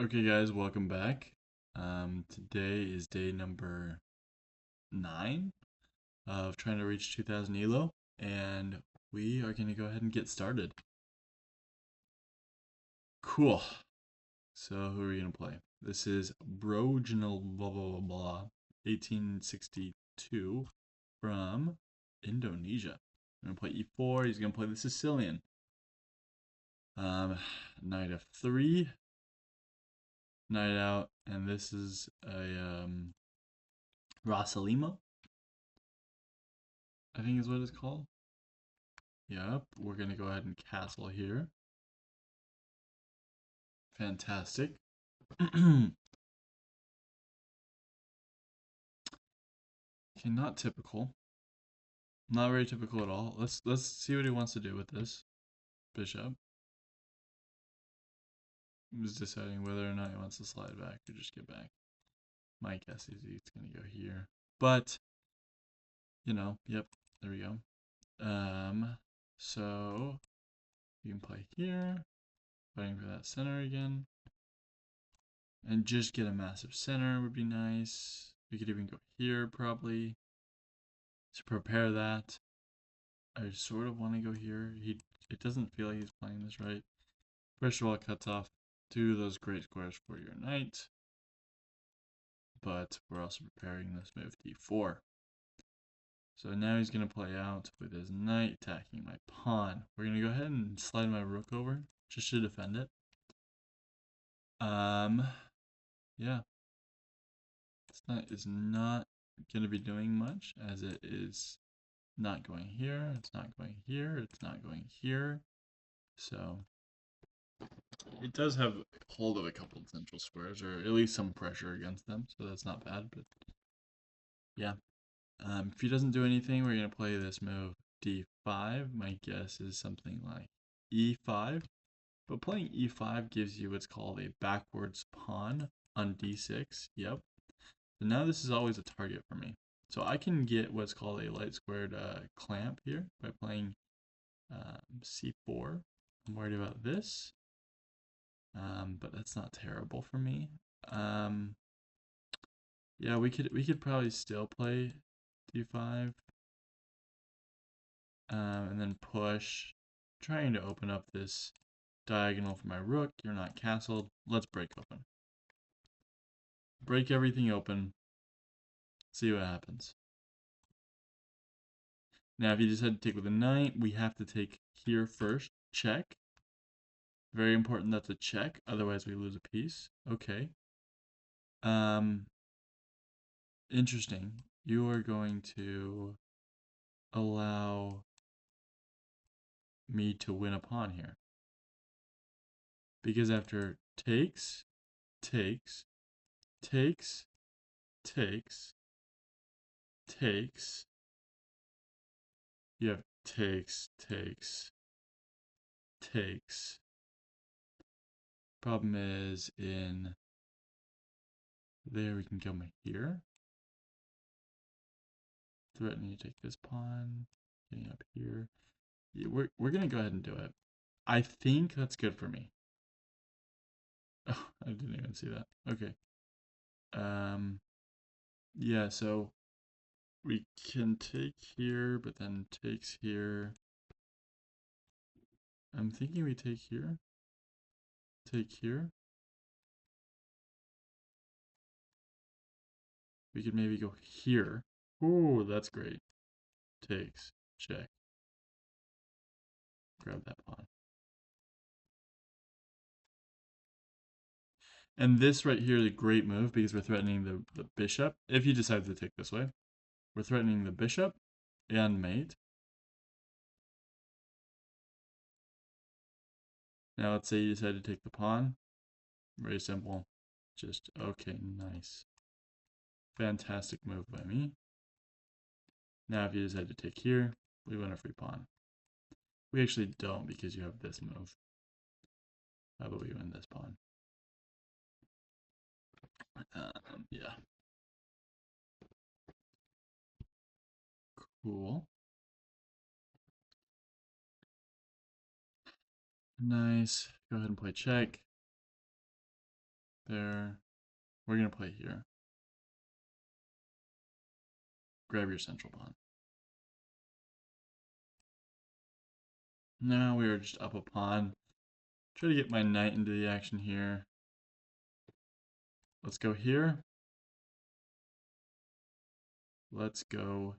Okay, guys, welcome back. Today is day number 9 of trying to reach 2000 ELO, and we are going to go ahead and get started. Cool. So, who are we going to play? This is Broginal blah blah blah blah 1862 from Indonesia. I'm going to play e4. He's going to play the Sicilian. Knight f3, knight out, and this is a Rosalima, I think is what it's called. Yep, we're gonna go ahead and castle here. Fantastic. Okay, not typical. Not very typical at all. Let's see what he wants to do with this bishop. He's deciding whether or not he wants to slide back or just get back. My guess is he's gonna go here. But yep, there we go. So you can play here, fighting for that center again. And just get a massive center would be nice. We could even go here probably to prepare that. I sort of want to go here. It doesn't feel like he's playing this right. First of all, it cuts off 2 of those great squares for your knight. But we're also preparing this move d4. So now he's going to play out with his knight attacking my pawn. We're going to go ahead and slide my rook over just to defend it. Yeah. This knight is not going to be doing much as it is not going here, it's not going here, it's not going here. So it does have hold of a couple of central squares, or at least some pressure against them, so that's not bad. But yeah, if he doesn't do anything, we're going to play this move d5. My guess is something like e5. But playing e5 gives you what's called a backwards pawn on d6. Yep. So now this is always a target for me. So I can get what's called a light squared clamp here by playing c4. I'm worried about this, but that's not terrible for me. Yeah, we could probably still play d5, and then push, trying to open up this diagonal for my rook. You're not castled. Let's break open. Break everything open. See what happens. Now, if you decide to take with a knight, we have to take here first. Check. Very important that's a check, otherwise we lose a piece. Okay. Interesting. You are going to allow me to win a pawn here. Because after takes, takes, takes, takes, takes, you have takes, takes, takes. Problem is in there we can come here. Threatening to take this pawn, getting up here. Yeah, we're gonna go ahead and do it. I think that's good for me. Oh, I didn't even see that. Okay. Yeah, so we can take here, but then takes here. I'm thinking we take here. Take here. We could maybe go here. Ooh, that's great. Takes. Check. Grab that pawn. And this right here is a great move because we're threatening the bishop. If he decides to take this way, we're threatening the bishop and mate. Now let's say you decide to take the pawn. Very simple. Just, okay, nice. Fantastic move by me. Now if you decide to take here, we win a free pawn. We actually don't because you have this move. How about we win this pawn? Yeah. Cool. Nice. Go ahead and play check. there. We're going to play here. Grab your central pawn. Now we are just up a pawn. Try to get my knight into the action here. Let's go here. Let's go.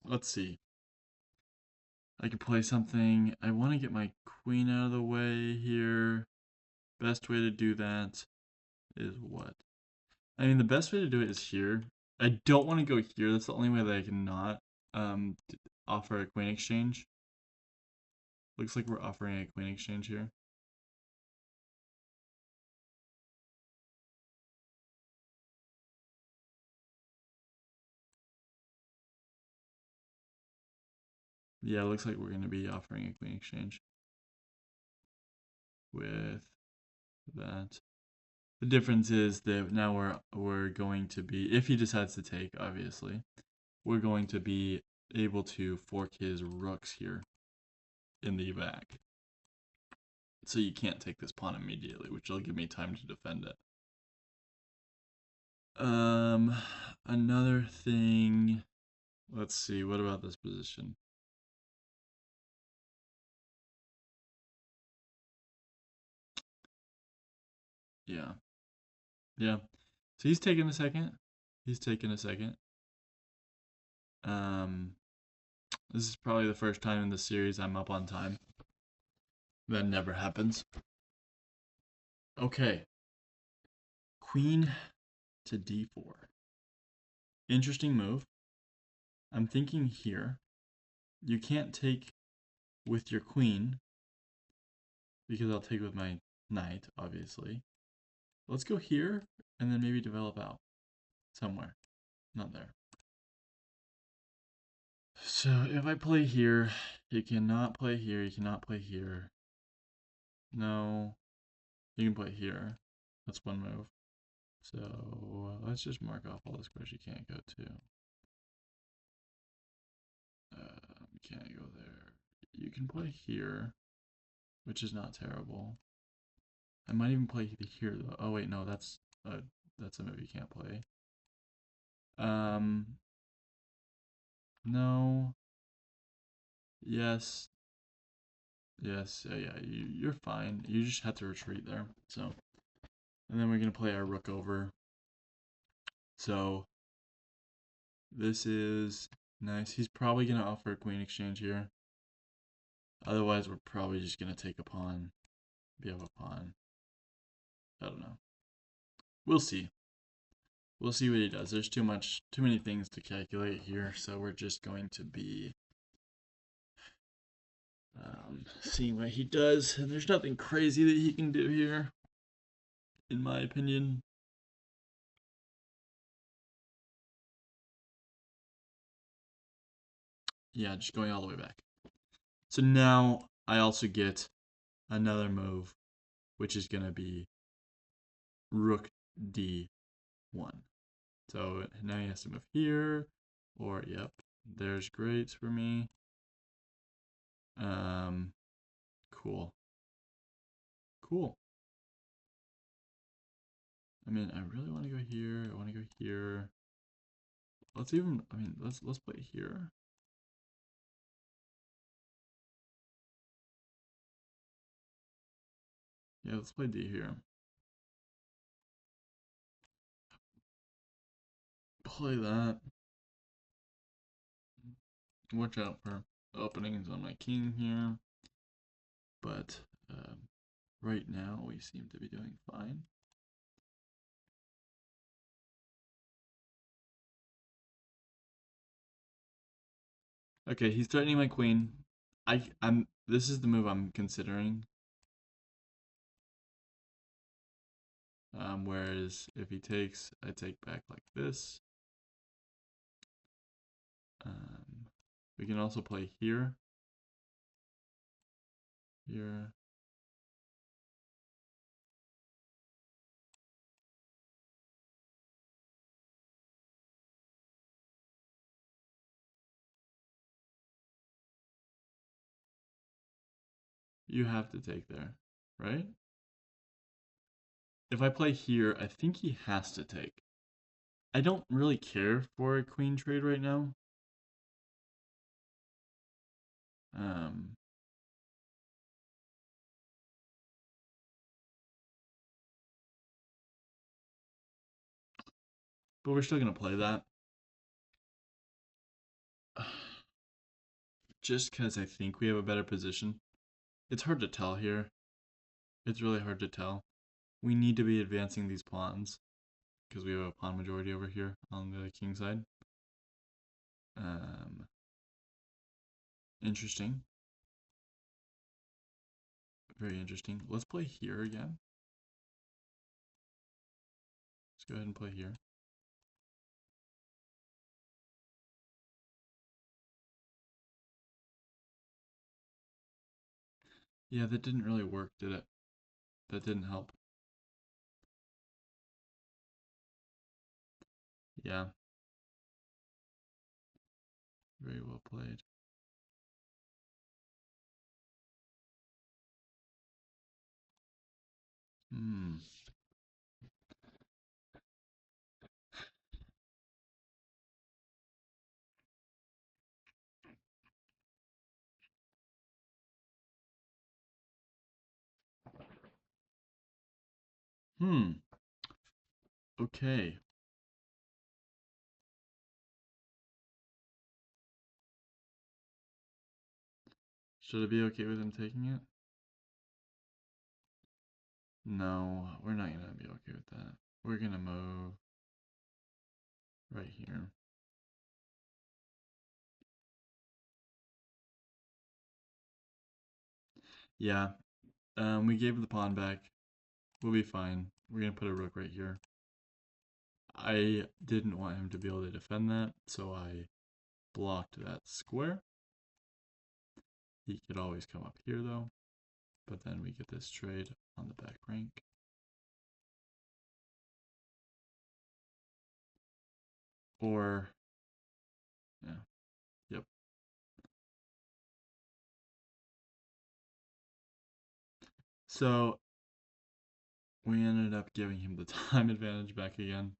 Let's see. I could play something. I want to get my queen out of the way here. Best way to do that is what? I mean, the best way to do it is here. I don't want to go here. That's the only way that I can not offer a queen exchange. Looks like we're offering a queen exchange here. Yeah, it looks like we're going to be offering a queen exchange with that. The difference is that now we're going to be, if he decides to take, obviously, we're going to be able to fork his rooks here in the back. So you can't take this pawn immediately, which will give me time to defend it. Another thing, let's see, what about this position? Yeah. Yeah. So he's taking a second. He's taking a second. This is probably the first time in the series I'm up on time. That never happens. Okay. Queen to d4. Interesting move. I'm thinking here. You can't take with your queen because I'll take with my knight, obviously. Let's go here and then maybe develop out somewhere. Not there. So if I play here, you cannot play here, you cannot play here. No, you can play here. That's one move. So let's just mark off all the squares you can't go to. You can't go there. You can play here, which is not terrible. I might even play here though. Oh wait, no, that's a move you can't play. No. Yes. Yes. Yeah. You're fine. You just have to retreat there. So, and then we're gonna play our rook over. So this is nice. He's probably gonna offer a queen exchange here. Otherwise, we're probably just gonna take a pawn. Be up a pawn. I don't know. We'll see. We'll see what he does. There's too many things to calculate here, so we're just going to be seeing what he does. And there's nothing crazy that he can do here, in my opinion. Yeah, just going all the way back. So now I also get another move, which is going to be rook d1. So now he has to move here, or yep, there's great for me. Cool. Cool. I mean, I really want to go here. I want to go here. Let's play here. Yeah, let's play D here. Play that. Watch out for openings on my king here. But right now we seem to be doing fine. Okay, he's threatening my queen. This is the move I'm considering. Whereas if he takes, I take back like this. We can also play here. Here. You have to take there, right? If I play here, I think he has to take. I don't really care for a queen trade right now. Um, but we're still gonna play that. Just because I think we have a better position. It's hard to tell here. It's really hard to tell. We need to be advancing these pawns because we have a pawn majority over here on the king side. Um, Interesting. Very interesting. Let's play here again. Let's go ahead and play here. Yeah, that didn't really work, did it? That didn't help. Yeah. Very well played. Hmm. Hmm. Okay. Should I be okay with him taking it? No, we're not gonna be okay with that. We're gonna move right here. Yeah. We gave the pawn back. We'll be fine. We're gonna put a rook right here. I didn't want him to be able to defend that, so I blocked that square. He could always come up here though, but then we get this trade on the back rank. Or, yeah, yep. So we ended up giving him the time advantage back again.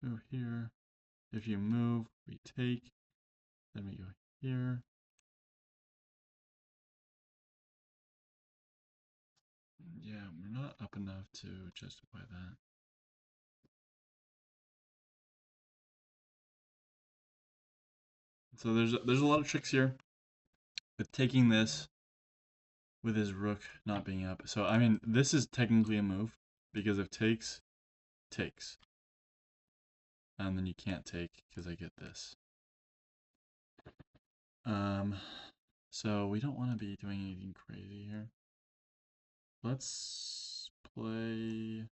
Move here. If you move, we take. Then we go here. Yeah, we're not up enough to justify that. So there's a lot of tricks here with taking this, with his rook not being up. So I mean, this is technically a move because if takes, takes, and then you can't take because I get this. So we don't want to be doing anything crazy here. Let's play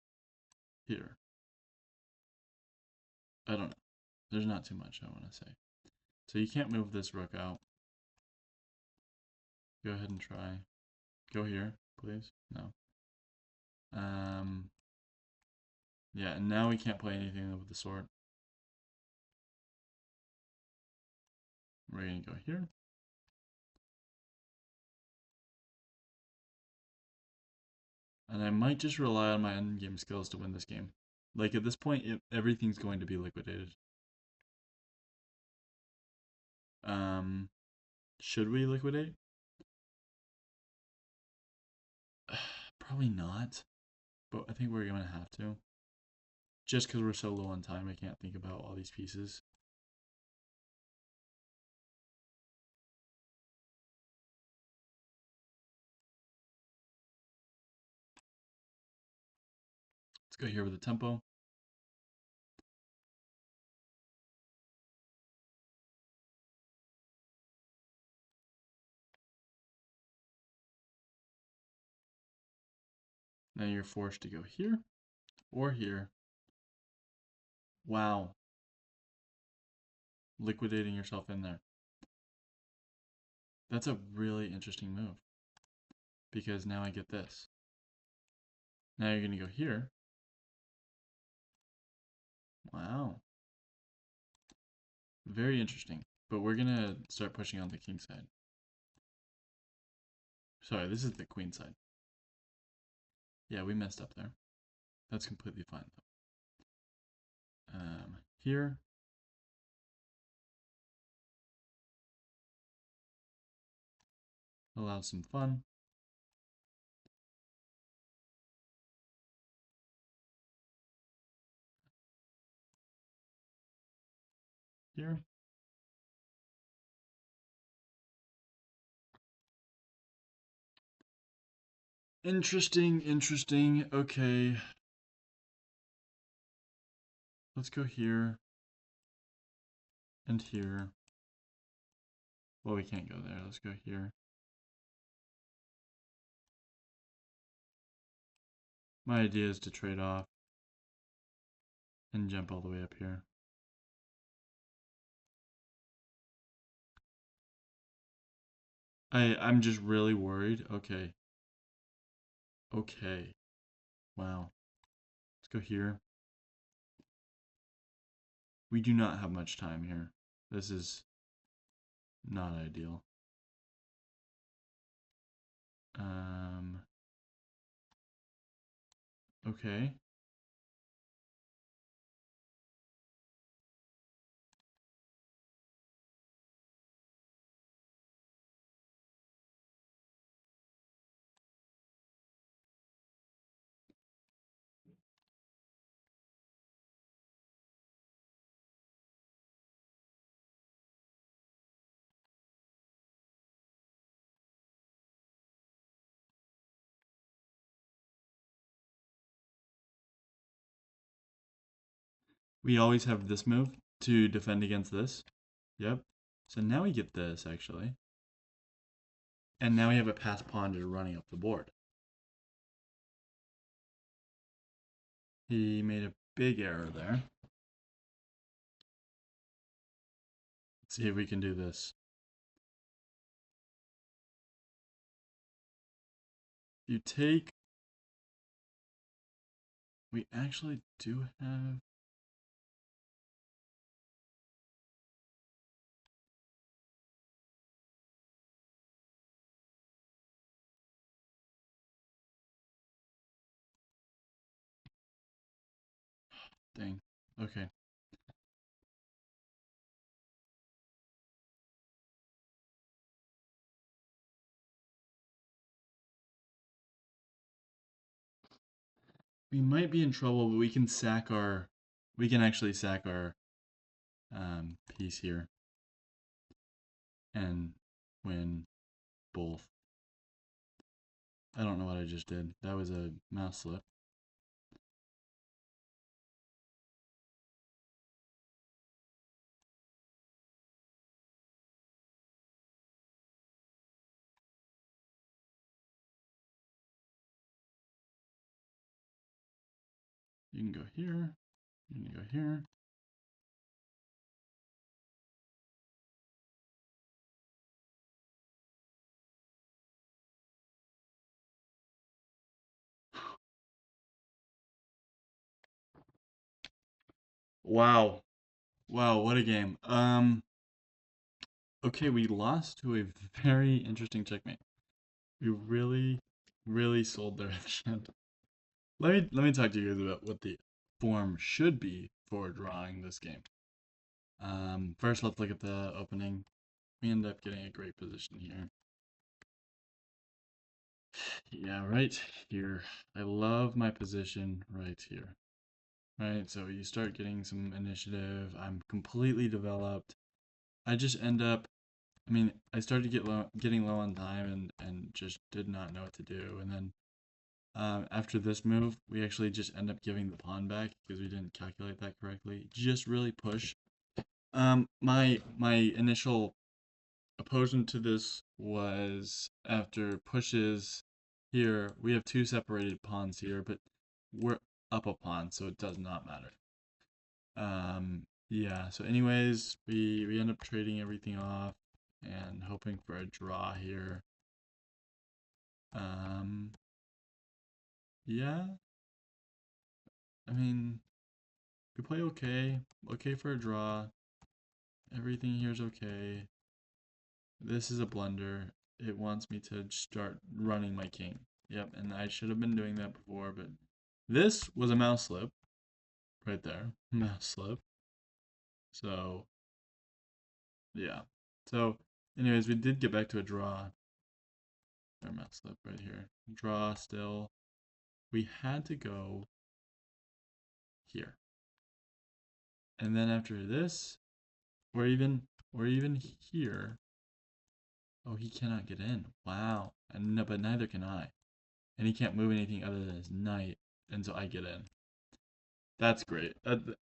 here. I don't know. There's not too much I want to say. So you can't move this rook out. Go ahead and try. Go here, please. No. Yeah, and now we can't play anything with the sword. We're gonna go here. And I might just rely on my endgame skills to win this game. Like at this point, everything's going to be liquidated. Um, should we liquidate? Probably not, but I think we're gonna have to. Just because we're so low on time, I can't think about all these pieces. Let's go here with the tempo. Now you're forced to go here or here. Wow. Liquidating yourself in there. That's a really interesting move. Because now I get this. Now you're going to go here. Wow. Very interesting. But we're gonna start pushing on the king side. Sorry, this is the queen side. Yeah, we messed up there. That's completely fine though. Here. Allows some fun. Here. Interesting, interesting. Okay. Let's go here. And here. Well, we can't go there. Let's go here. My idea is to trade off and jump all the way up here. I'm just really worried. Okay. Okay. Wow. Let's go here. We do not have much time here. This is not ideal. Okay. We always have this move to defend against this. Yep. So now we get this, actually. And now we have a path pawn just running up the board. He made a big error there. Let's see if we can do this. You take... We actually do have... Dang. Okay. We might be in trouble, but we can sack our... We can actually sack our piece here. And win both. I don't know what I just did. That was a mouse slip. You can go here. You can go here. Wow. Wow, what a game. Okay, we lost to a very interesting checkmate. We really, really sold their shit. Let me talk to you guys about what the form should be for drawing this game. First let's look at the opening. We end up getting a great position here. Yeah, right here. I love my position right here. Right, so you start getting some initiative. I'm completely developed. I just end up, I mean, I started to getting low on time and just did not know what to do. And then after this move, we actually just end up giving the pawn back because we didn't calculate that correctly. Just really push. My initial opposing to this was after pushes here, we have two separated pawns here, but we're up a pawn, so it does not matter. Yeah, so anyways, we end up trading everything off and hoping for a draw here. Yeah. I mean, We play okay. Okay for a draw. Everything here is okay. This is a blunder. It wants me to start running my king. Yep, and I should have been doing that before, but this was a mouse slip right there. Mouse slip. So, yeah. So, anyways, we did get back to a draw. Our mouse slip right here. Draw still. We had to go here. And then after this, or even here. Oh, he cannot get in. Wow. And no, but neither can I. And he can't move anything other than his knight, and so I get in. That's great.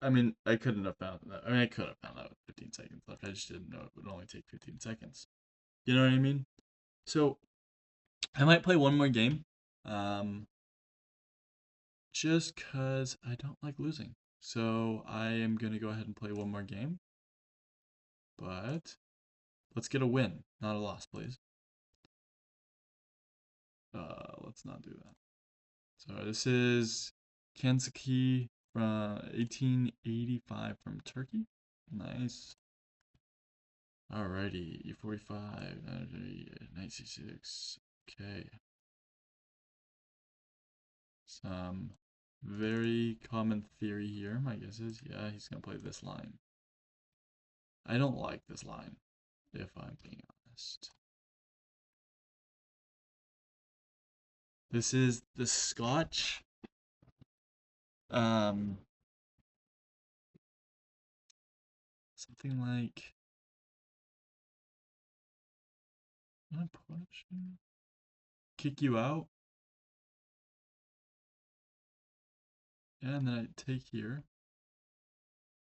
I mean, I couldn't have found that. I mean, I could have found that with 15 seconds left. I just didn't know it would only take 15 seconds. You know what I mean? So I might play one more game, just cause I don't like losing. So I am gonna go ahead and play one more game, but let's get a win, not a loss, please. Let's not do that. So this is Kentucky from 1885 from Turkey. Nice. Alrighty, E45, knight c6. Okay. Some very common theory here, my guess is, yeah, he's gonna play this line. I don't like this line, if I'm being honest. This is the Scotch. Something like, I'm gonna push you, kick you out. Yeah, and then I take here.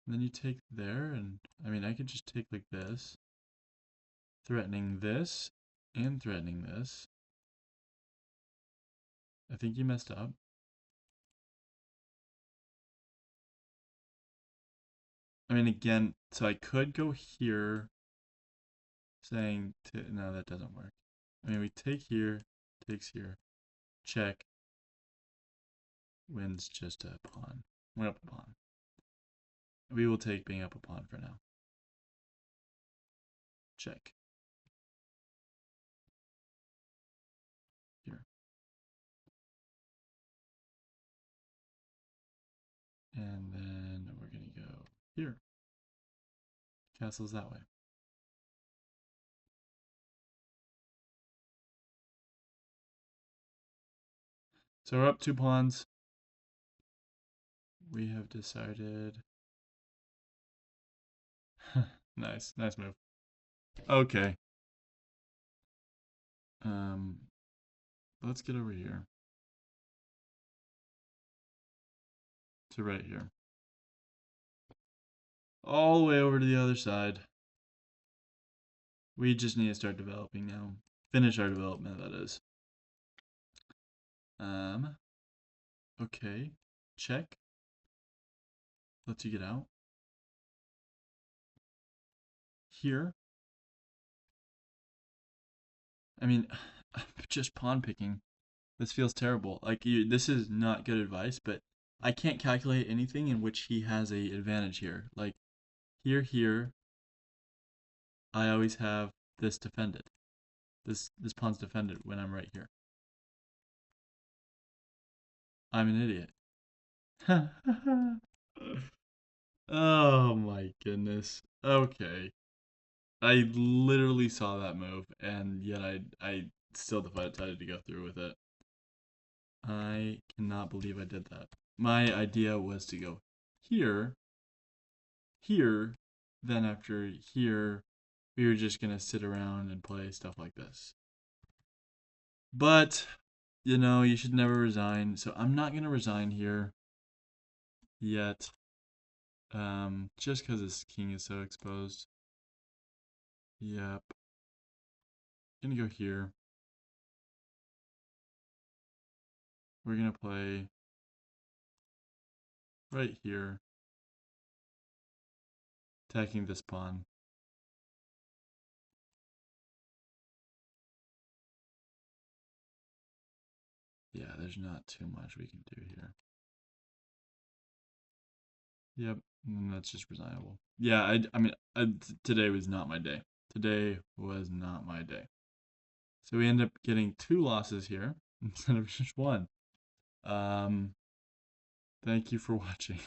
And then you take there, and I mean, I could just take like this, threatening this, and threatening this. I think you messed up. I mean, again, so I could go here, saying, no, that doesn't work. I mean, we take here, takes here, check, wins just a pawn. Went up a pawn. We will take being up a pawn for now. Check. Here. And then we're going to go here. Castle's that way. So we're up 2 pawns. We have decided. Nice move. Okay. Let's get over here to right here. All the way over to the other side. We just need to start developing now. Finish our development, that is. Okay. Check. Lets you get out. Here. I mean, just pawn picking. This feels terrible. Like, this is not good advice, but I can't calculate anything in which he has a advantage here. Like, here, I always have this defended. This pawn's defended when I'm right here. I'm an idiot. Oh my goodness. Okay. I literally saw that move, and yet I still decided to go through with it. I cannot believe I did that. My idea was to go here, here, then after here, we were just gonna sit around and play stuff like this. But, you know, you should never resign, so I'm not gonna resign here yet. Just because his king is so exposed. Yep. Gonna go here. We're gonna play right here, attacking this pawn. Yeah, there's not too much we can do here. Yep, that's just resignable. Yeah, I mean, today was not my day. Today was not my day. So we end up getting 2 losses here instead of just one. Um, Thank you for watching.